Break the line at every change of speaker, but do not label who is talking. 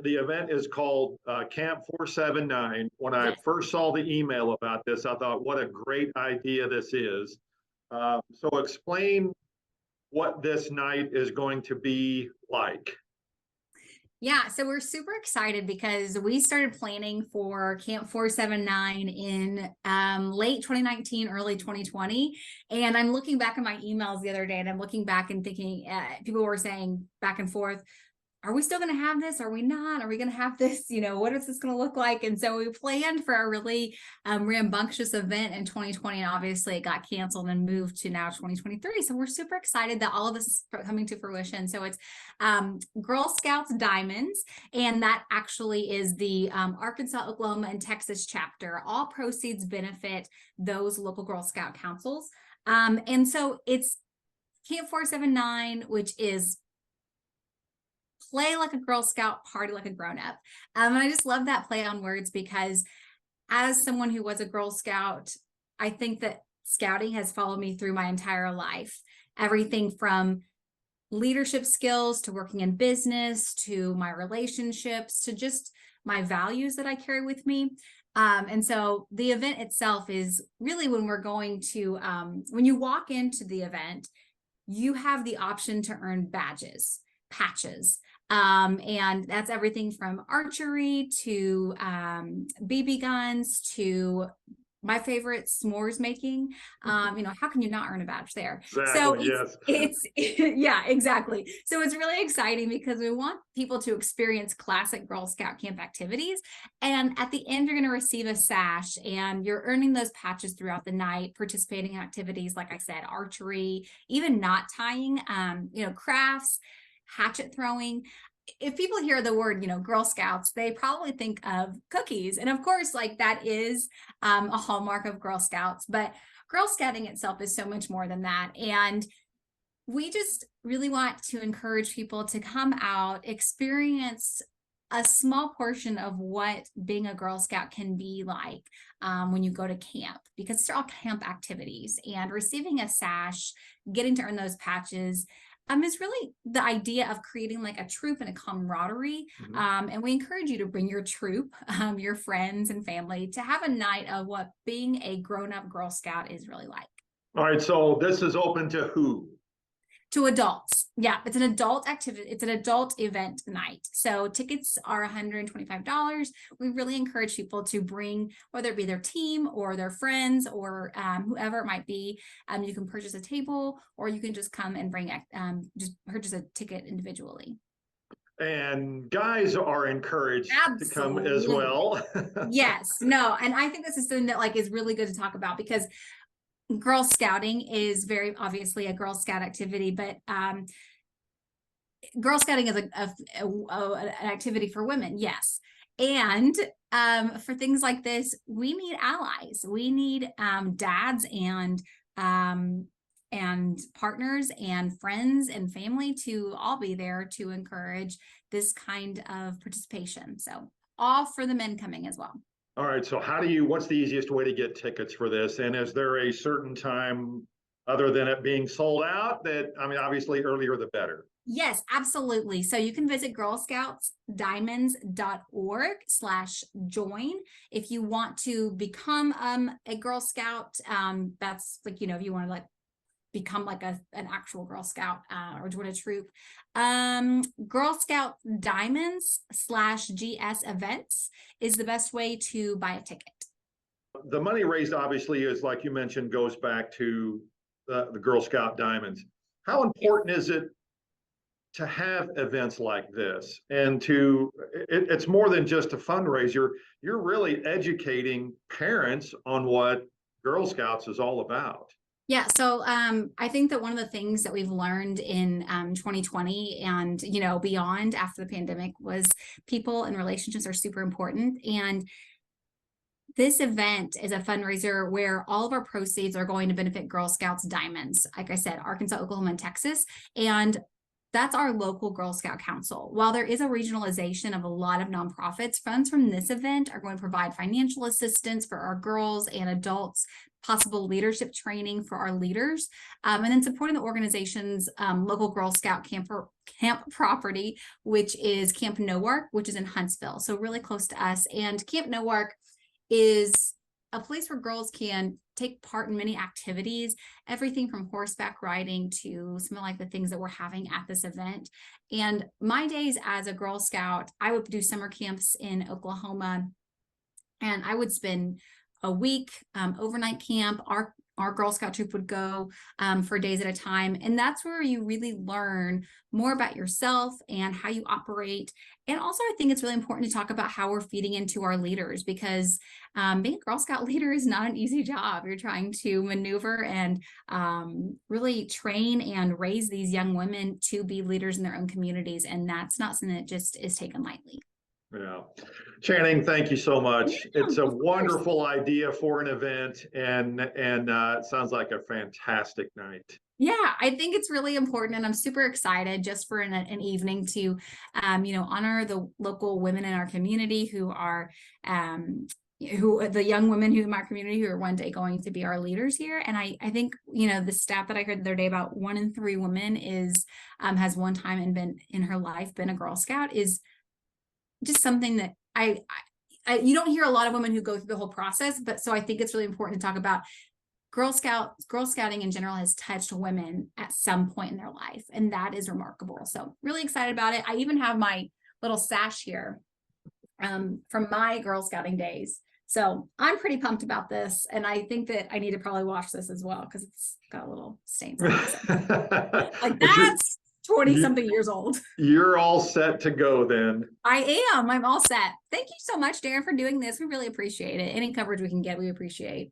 the event is called Camp 479. When I
Yes.
first saw the email about this, I thought, what a great idea this is. So explain what this night is going to be like.
Yeah, so we're super excited because we started planning for Camp 479 in late 2019, early 2020. And I'm looking back at my emails the other day and I'm looking back and thinking, people were saying back and forth, are we still going to have this? Are we not? Are we going to have this? What is this going to look like? And so we planned for a really rambunctious event in 2020, and obviously it got canceled and moved to now 2023. So we're super excited that all of this is coming to fruition. So it's Girl Scouts Diamonds, and that actually is the Arkansas, Oklahoma, and Texas chapter. All proceeds benefit those local Girl Scout councils. And so it's Camp 479, which is play like a Girl Scout, party like a grown-up. And I just love that play on words because as someone who was a Girl Scout, I think that scouting has followed me through my entire life. Everything from leadership skills to working in business to my relationships to just my values that I carry with me. And so the event itself is really when we're going to, when you walk into the event, you have the option to earn badges, patches. And that's everything from archery to BB guns to my favorite, s'mores making. How can you not earn a badge there?
Exactly,
So it's yeah, exactly. So it's really exciting because we want people to experience classic Girl Scout camp activities. And at the end, you're going to receive a sash and you're earning those patches throughout the night, participating in activities, like I said, archery, even knot tying, crafts, hatchet throwing. If people hear the word, Girl Scouts, they probably think of cookies. And of course, like that is a hallmark of Girl Scouts, but Girl Scouting itself is so much more than that. And we just really want to encourage people to come out, experience a small portion of what being a Girl Scout can be like when you go to camp, because it's all camp activities, and receiving a sash, getting to earn those patches, is really the idea of creating like a troop and a camaraderie. And we encourage you to bring your troop, your friends and family, to have a night of what being a grown-up Girl Scout is really like.
All right, so this is open to who?
To adults. Yeah, it's an adult activity. It's an adult event night. So tickets are $125. We really encourage people to bring, whether it be their team or their friends or whoever it might be. You can purchase a table, or you can just come and bring, just purchase a ticket individually.
And guys are encouraged to come as well.
Yes, no, and I think this is something that is really good to talk about, because Girl Scouting is very obviously a Girl Scout activity, but Girl Scouting is an activity for women, yes. And for things like this, we need allies. We need dads and partners and friends and family to all be there to encourage this kind of participation. So all for the men coming as well.
All right, so what's the easiest way to get tickets for this? And is there a certain time, other than it being sold out, obviously earlier the better?
Yes, absolutely. So you can visit girlscoutsdiamonds.org/join. If you want to become a Girl Scout, that's if you want to become an actual Girl Scout or join a troop. Girl Scout Diamonds/GS events is the best way to buy a ticket.
The money raised obviously is, like you mentioned, goes back to the Girl Scout Diamonds. How important is it to have events like this? And it's more than just a fundraiser. You're really educating parents on what Girl Scouts is all about.
Yeah, so I think that one of the things that we've learned in 2020 and beyond after the pandemic was people and relationships are super important. And this event is a fundraiser where all of our proceeds are going to benefit Girl Scouts Diamonds. Like I said, Arkansas, Oklahoma, and Texas. And that's our local Girl Scout Council. While there is a regionalization of a lot of nonprofits, funds from this event are going to provide financial assistance for our girls and adults, possible leadership training for our leaders, and then supporting the organization's local Girl Scout camp camp property, which is Camp Nowak, which is in Huntsville, so really close to us. And Camp Nowak is a place where girls can take part in many activities, everything from horseback riding to some of like the things that we're having at this event. And my days as a Girl Scout, I would do summer camps in Oklahoma, and I would spend a week overnight camp. Our Girl Scout troop would go for days at a time. And that's where you really learn more about yourself and how you operate. And also, I think it's really important to talk about how we're feeding into our leaders, because being a Girl Scout leader is not an easy job. You're trying to maneuver and really train and raise these young women to be leaders in their own communities. And that's not something that just is taken lightly.
Yeah. Channing, thank you so much.
Yeah,
it's a wonderful idea for an event, and it sounds like a fantastic night.
Yeah, I think it's really important, and I'm super excited just for an evening to, honor the local women in our community who are, the young women who in my community who are one day going to be our leaders here. And I think, the stat that I heard the other day about 1 in 3 women has one time and been in her life been a Girl Scout is just something that you don't hear a lot of women who go through the whole process, but so I think it's really important to talk about Girl Scouting in general has touched women at some point in their life, and that is remarkable. So really excited about it. I even have my little sash here from my Girl Scouting days. So I'm pretty pumped about this, and I think that I need to probably wash this as well because it's got a little stains on it. Like that's 20 something years old.
You're all set to go then.
I'm all set. Thank you so much, Daren, for doing this. We really appreciate it. Any coverage we can get, we appreciate.